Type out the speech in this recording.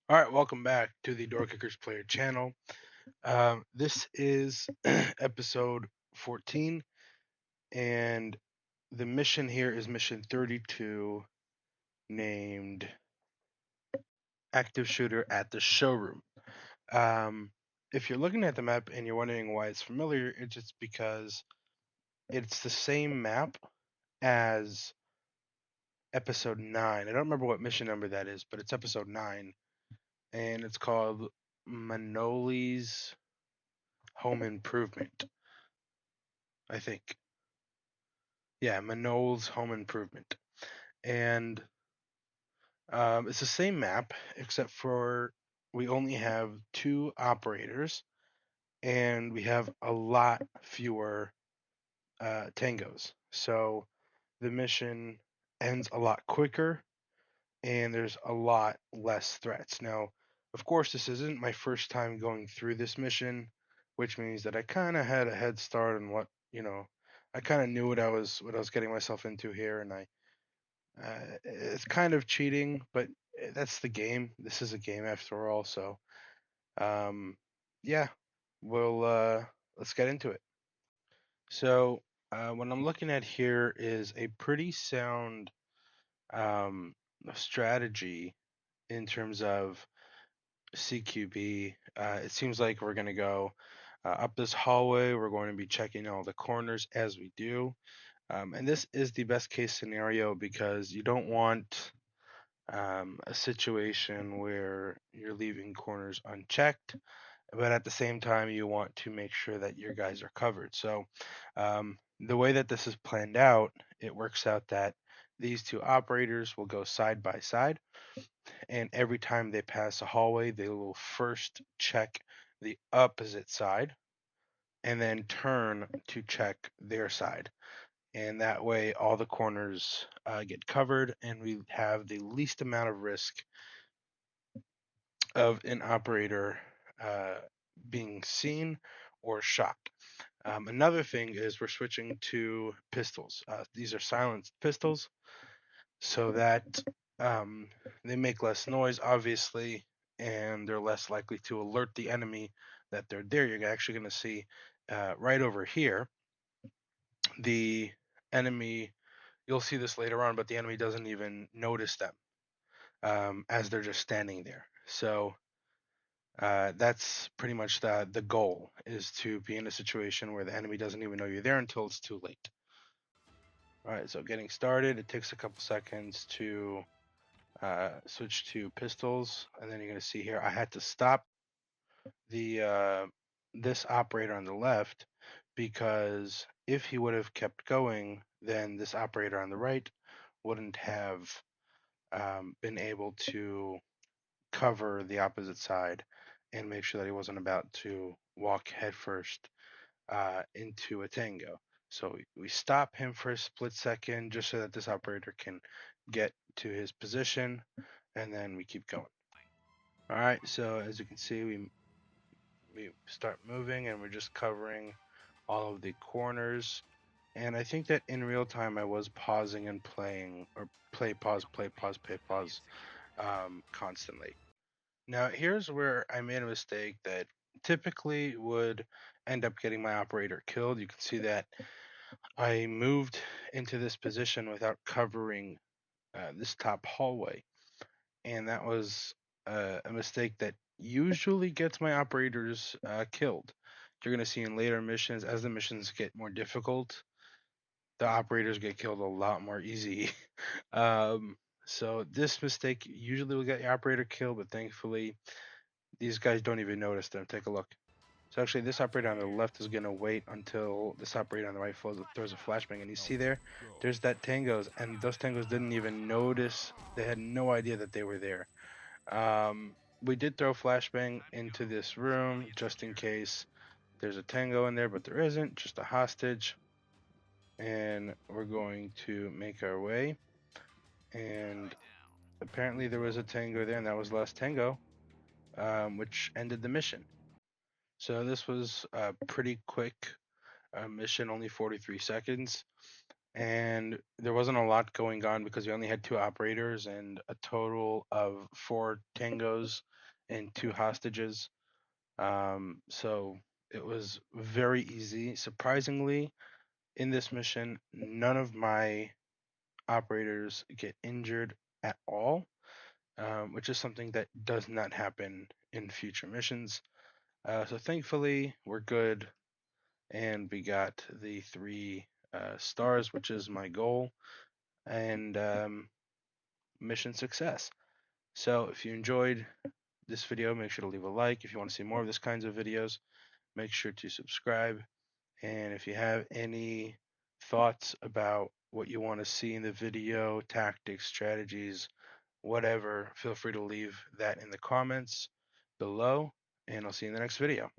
All right, welcome back to the Door Kickers Player channel. This is episode 14, and the mission here is mission 32, named Active Shooter at the Showroom. Um, if you're looking at the map and you're wondering why it's familiar, it's just because it's the same map as episode 9. I don't remember what mission number that is, but it's episode 9, and it's called Manoli's Home Improvement, I think. Yeah, Manol's Home Improvement. And it's the same map, except for we only have two operators and we have a lot fewer tangos. So the mission ends a lot quicker and there's a lot less threats. Now, of course, this isn't my first time going through this mission, which means that I kind of had a head start on I kind of knew what I was getting myself into here, and it's kind of cheating, but that's the game. This is a game after all. So, um, yeah, we'll let's get into it. So, what I'm looking at here is a pretty sound um, strategy in terms of CQB. It seems like we're going to go up this hallway. We're going to be checking all the corners as we do. And this is the best case scenario because you don't want a situation where you're leaving corners unchecked, but at the same time, you want to make sure that your guys are covered. So, the way that this is planned out, it works out that these two operators will go side by side, and every time they pass a hallway, they will first check the opposite side and then turn to check their side. And that way, all the corners get covered, and we have the least amount of risk of an operator uh, being seen or shot. Another thing is we're switching to pistols. These are silenced pistols, so that um, they make less noise, obviously, and they're less likely to alert the enemy that they're there. You're actually going to see right over here the enemy. You'll see this later on, but the enemy doesn't even notice them as they're just standing there. So that's pretty much the goal, is to be in a situation where the enemy doesn't even know you're there until it's too late. All right, so getting started, it takes a couple seconds to switch to pistols, and then you're going to see here I had to stop the this operator on the left because if he would have kept going, then this operator on the right wouldn't have been able to cover the opposite side and make sure that he wasn't about to walk headfirst into a tango. So we stop him for a split second just so that this operator can get to his position, and then we keep going. All right, so as you can see, we start moving and we're just covering all of the corners. And I think that in real time I was pausing and playing, or play, pause, constantly. Now, here's where I made a mistake that typically would end up getting my operator killed. You can see that I moved into this position without covering this top hallway, and that was a mistake that usually gets my operators killed. You're going to see in later missions, as the missions get more difficult, the operators get killed a lot more easy. um, so this mistake usually will get your operator killed, but thankfully these guys don't even notice them. Take a look. So actually, this operator on the left is going to wait until this operator on the right throws a flashbang. And you see there's that tangos, and those tangos didn't even notice. They had no idea that they were there. We did throw flashbang into this room just in case there's a tango in there, but there isn't, just a hostage. And we're going to make our way. And apparently there was a tango there, and that was last tango, which ended the mission. So this was a pretty quick mission, only 43 seconds. and there wasn't a lot going on because we only had two operators and a total of four tangos and two hostages. So it was very easy. Surprisingly, in this mission, none of my operators get injured at all, which is something that does not happen in future missions. So thankfully, we're good, and we got the three stars, which is my goal, and mission success. So if you enjoyed this video, make sure to leave a like. If you want to see more of this kinds of videos, make sure to subscribe. And if you have any thoughts about what you want to see in the video, tactics, strategies, whatever, feel free to leave that in the comments below, and I'll see you in the next video.